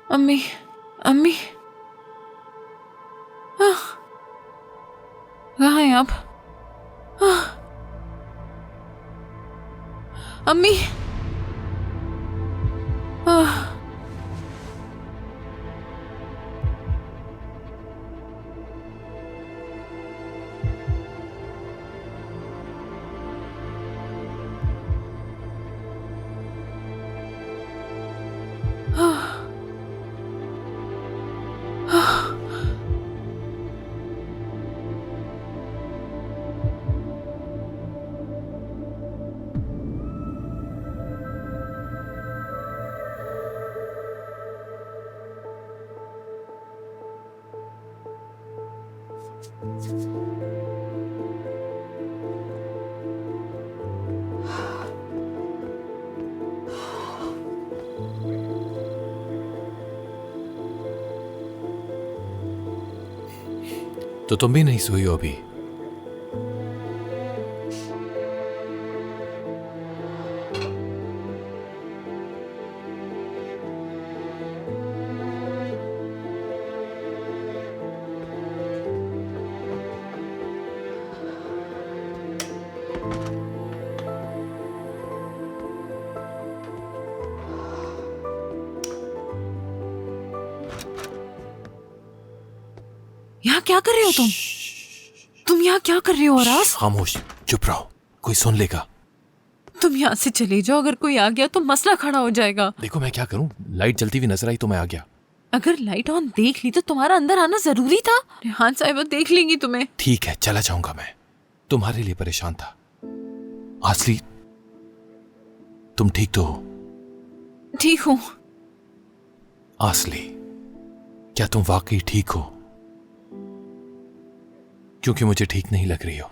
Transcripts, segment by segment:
अम्मी, अम्मी, कहाँ हैं आप? अम्मी, तो तुम भी नहीं सोई हो अभी? यहाँ क्या कर रहे हो तुम? तुम यहाँ क्या कर रहे हो आरास? खामोश, चुप रहो, कोई सुन लेगा। तुम यहाँ से चले जाओ, अगर कोई आ गया तो मसला खड़ा हो जाएगा। देखो मैं क्या करूं, लाइट जलती हुई नजर आई तो मैं आ गया। अगर लाइट ऑन देख ली तो तुम्हारा अंदर आना जरूरी था। रेहान साहिबा देख लेंगी तुम्हें। ठीक है, चला जाऊंगा मैं, तुम्हारे लिए परेशान था। आसली, तुम ठीक तो हो? ठीक हूँ। आसली, क्या तुम वाकई ठीक हो? क्योंकि मुझे ठीक नहीं लग रही हो।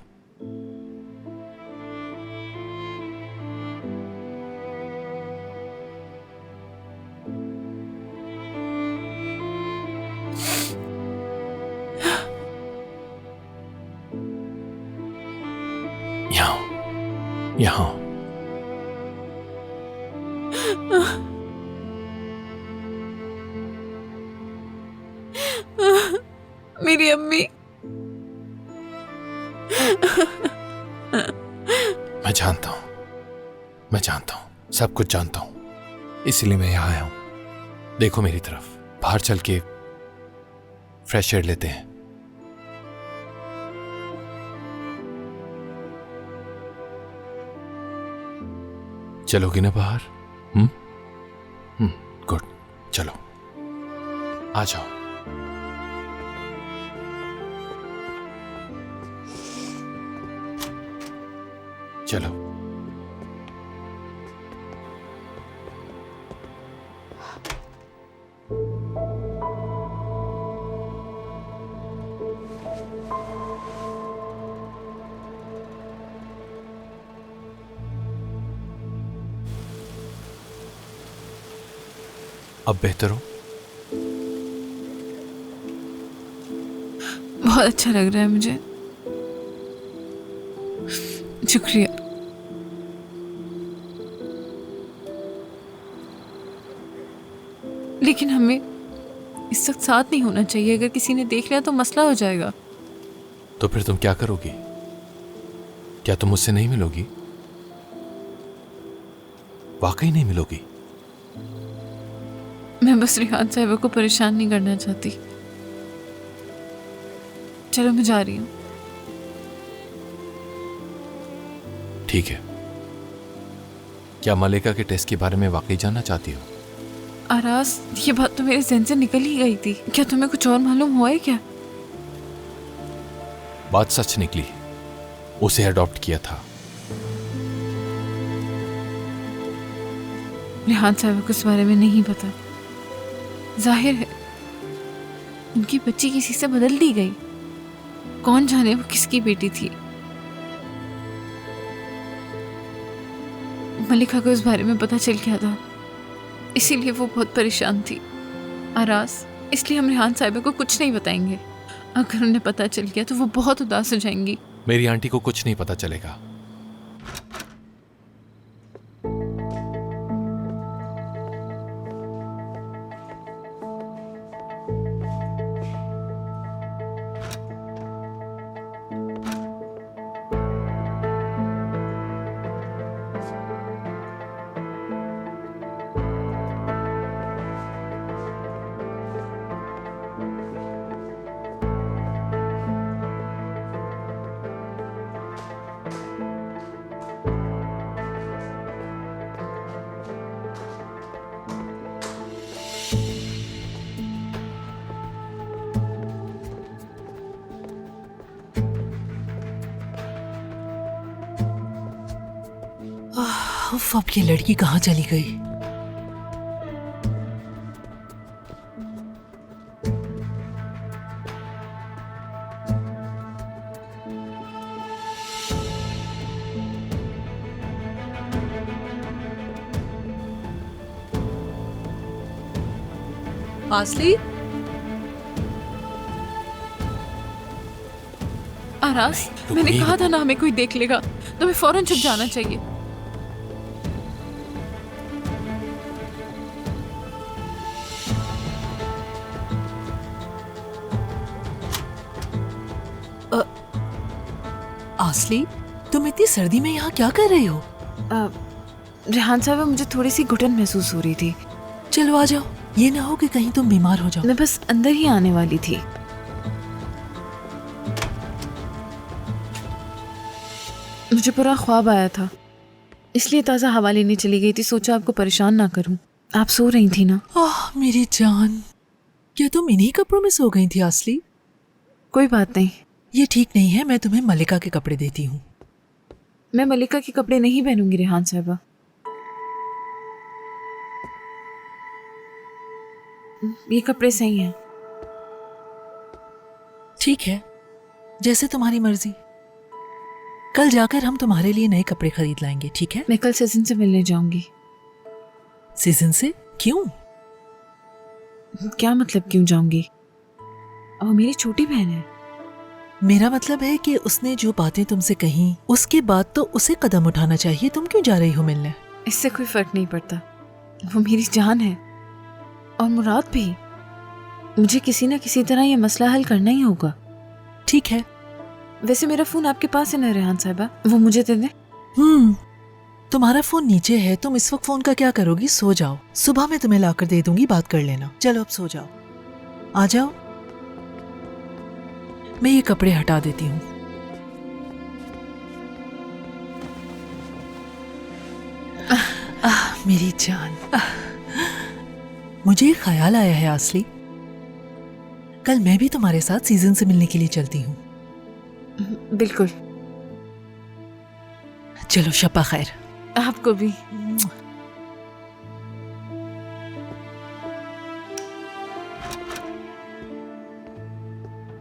यहाँ यहाँ मेरी अम्मी। मैं जानता हूं, मैं जानता हूं, सब कुछ जानता हूं, इसलिए मैं यहां आया हूं। देखो मेरी तरफ, बाहर चल के फ्रेश एयर लेते हैं। चलोगी ना बाहर? गुड, चलो आ जाओ। चलो। अब बेहतर हो? बहुत अच्छा लग रहा है मुझे, शुक्रिया। लेकिन हमें इस वक्त साथ नहीं होना चाहिए। अगर किसी ने देख लिया तो मसला हो जाएगा। तो फिर तुम क्या करोगी? क्या तुम मुझसे नहीं मिलोगी? वाकई नहीं मिलोगी? मैं बस रेहान साहिबा को परेशान नहीं करना चाहती। चलो मैं जा रही हूँ। ठीक है। क्या मलिका के टेस्ट के बारे में वाकई जानना चाहती हो? आरास, ये बात तो मेरे ज़हन से निकल ही गई थी। क्या तुम्हें कुछ और मालूम हुआ है क्या? बात सच निकली, उसे अडॉप्ट किया था। रेहान साहिबा को इस बारे में नहीं पता। जाहिर है उनकी बच्ची किसी से बदल दी गई। कौन जाने वो किसकी बेटी थी। मलिका को इस बारे में पता चल गया था, इसीलिए वो बहुत परेशान थी। आरास, इसलिए हम रेहान साहिबा को कुछ नहीं बताएंगे। अगर उन्हें पता चल गया तो वो बहुत उदास हो जाएंगी। मेरी आंटी को कुछ नहीं पता चलेगा। उफ, अब ये लड़की कहाँ चली गई? आसली, आरास, मैंने कहा था ना हमें कोई देख लेगा, तो हमें फौरन छुप जाना चाहिए। आसली, तुम इतनी सर्दी में यहाँ क्या कर रही हो? रेहान साहब, मुझे थोड़ी सी घुटन महसूस हो रही थी। चलो आ जाओ, ये ना हो कि कहीं तुम बीमार हो जाओ। मैं बस अंदर ही आने वाली थी। मुझे पूरा ख्वाब आया था, इसलिए ताज़ा हवा लेने चली गई थी। सोचा आपको परेशान ना करूं। आप सो रही थी ना? आह मेरी जान, क्या तुम इन्हीं कपड़ों में सो गई थी आसली? कोई बात नहीं, ये ठीक नहीं है, मैं तुम्हें मलिका के कपड़े देती हूँ। मैं मलिका के कपड़े नहीं पहनूंगी रेहान साहबा। ये कपड़े सही हैं। ठीक है, जैसे तुम्हारी मर्जी। कल जाकर हम तुम्हारे लिए नए कपड़े खरीद लाएंगे, ठीक है? मैं कल सीजन से मिलने जाऊंगी। सीजन से? क्यों? क्या मतलब क्यों जाऊंगी? वो मेरी छोटी बहन है। मेरा मतलब है कि उसने जो बातें तुमसे कही, उसके बाद तो उसे कदम उठाना चाहिए। तुम क्यों जा रही हो मिलने? इससे कोई फर्क नहीं पड़ता, वो मेरी जान है। और मुराद भी। मुझे किसी ना किसी तरह ये मसला हल करना ही होगा। ठीक है। वैसे मेरा फोन आपके पास है ना रेहान साहिबा, वो मुझे दे दें। तुम्हारा फोन नीचे है, तुम इस वक्त फोन का क्या करोगी? सो जाओ, सुबह मैं तुम्हें लाकर दे दूंगी, बात कर लेना। चलो अब सो जाओ, आ जाओ। मैं ये कपड़े हटा देती हूँ। मेरी जान, मुझे एक ख्याल आया है आसली, कल मैं भी तुम्हारे साथ सीजन से मिलने के लिए चलती हूँ। बिल्कुल। चलो शब्बा खैर। आपको भी।